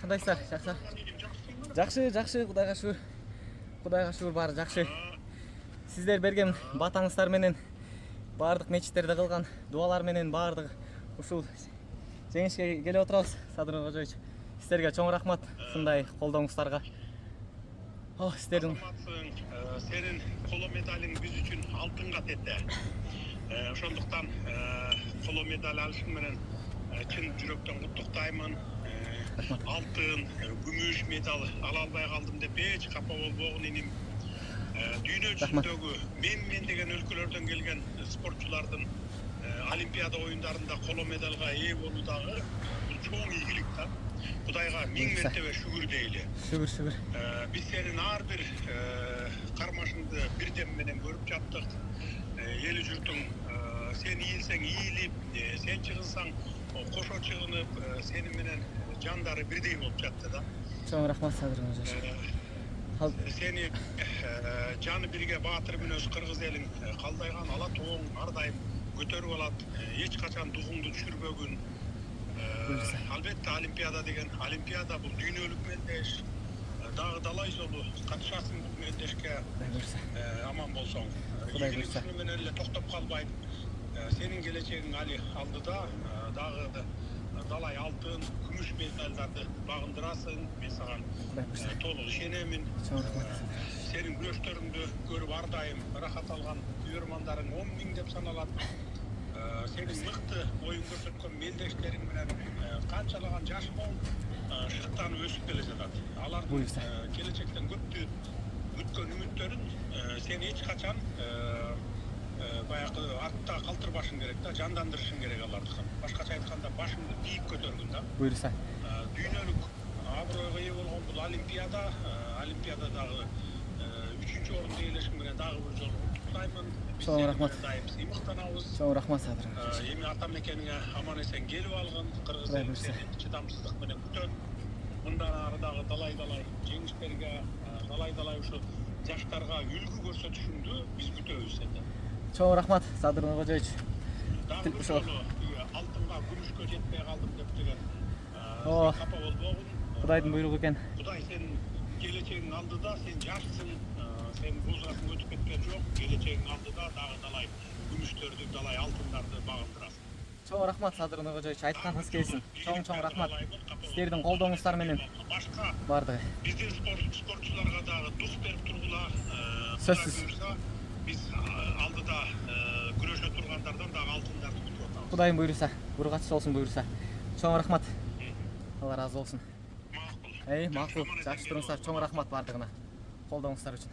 кандайсыздар? Жакшы, Кудайга шүгүр баары жакшы. Сиздер берген батаңыздар менен бардык мечиттерде кылган дуалар менен бардык ушул жеңишке келип отурабыз. Садыр Кожоевич, сиздерге чоң рахмат ушундай колдооңуздарга. Сиздердин сенин коло медалиң биз үчүн алтынга тете. Ошондуктан коло медаль алышың менен чын жүрөктөн куттуктаймын. Алтын, күмүш медаль ала албай калдым деп эч капа болбогун иним. Дүйнө жүзүндөгү мен деген өлкөлөрдөн келген спортчулардын Олимпиада оюндарында коло медалга ээ болуу дагы бул чоң ийгилик да. Кудайга миң мертебе шүгүр дейли. Шүгүр. Биз сенин ар бир кармашыңды бирдем менен көрүп жаттык. Эл журтуң сен ийилсең ийилип, сен чыгынсаң кошо чыгынып, сени менен жандары бирдей болуп жатты да. Чоң рахмат Садыр Кожоевич. Сени жаны бирге баатыр мүнөз кыргыз элиң калдайган ала тооң ар дайым көтөрүп алат. Эч качан дугуңду түшүрбөгүн. Албетте Олимпиада деген Олимпиада бул дүйнөлүк мелдеш. Дагы далай жолу катышасың бул мелдешке. Аман болсоң. Кудай буйрса. Шуну менен эле токтоп калбайт. Сенин келечегиң али алдыда. Дагы далай алтын, күмүш медальдарды багындырасың. Мен саган толук ишенемин. Сенин күрөштөрүңдү көрүп ар дайым рахат алган күйөрмандарың 10 миң деп саналат. Сенин мыкты оюн көрсөткөн мелдештериң менен канчалаган жаш кол шыктанып өсүп келе жатат. Алардын келечектен күткөн үмүттөрүн сен эч качан баягы артта калтырбашың керек да, жандандырышың керек аларды. Башкача айтканда башыңды бийик көтөргүн да. Буйрса. Дүйнөлүк абройго ээ болгон бул Олимпиададагы 3-чү орунду ээлешиң менен дагы бир жолу куттуктаймын. Чоң рахмат. Дайым сыймыктанабыз. Чоң рахмат Садыр. Эми ата мекениңе аман эсен келип алгын. Кыргыз эли сени чыдамсыздык менен күтөт. Мындан ары дагы далай жеңиштерге, далай ушу жаштарга үлгү көрсөтүшүңдү биз күтөбүз сенден. Чоң рахмат Садыр Кожоевич. Дагы бир жолу алтынга күмүшкө жетпей калдым деп деген капа болбогун. Кудайдын буйругу экен. Кудай сенин келечегиң алдыда, сен жашсың, сен бул жашың өтүп кеткен жок. Келечегиң алдыда дагы далай күмүштөрдү, далай алтындарды багындырасың. Чоң рахмат Садыр Кожоевич, айтканыңыз келсин. Чоң рахмат. Сиздердин колдооңуздар менен башка бардыгы. Биздин спортчуларга дагы дух берип тургула. Сөзсүз. Биз алдыда күрөшө тургандардан дагы алтындарды күтүп атабыз. Кудайым буйруса, бургачы болсун буйруса. Чоң рахмат. Алла разы болсун. Макул. Макул. Жакшы туруңуздар. Чоң рахмат бардыгына. Колдооңуздар үчүн.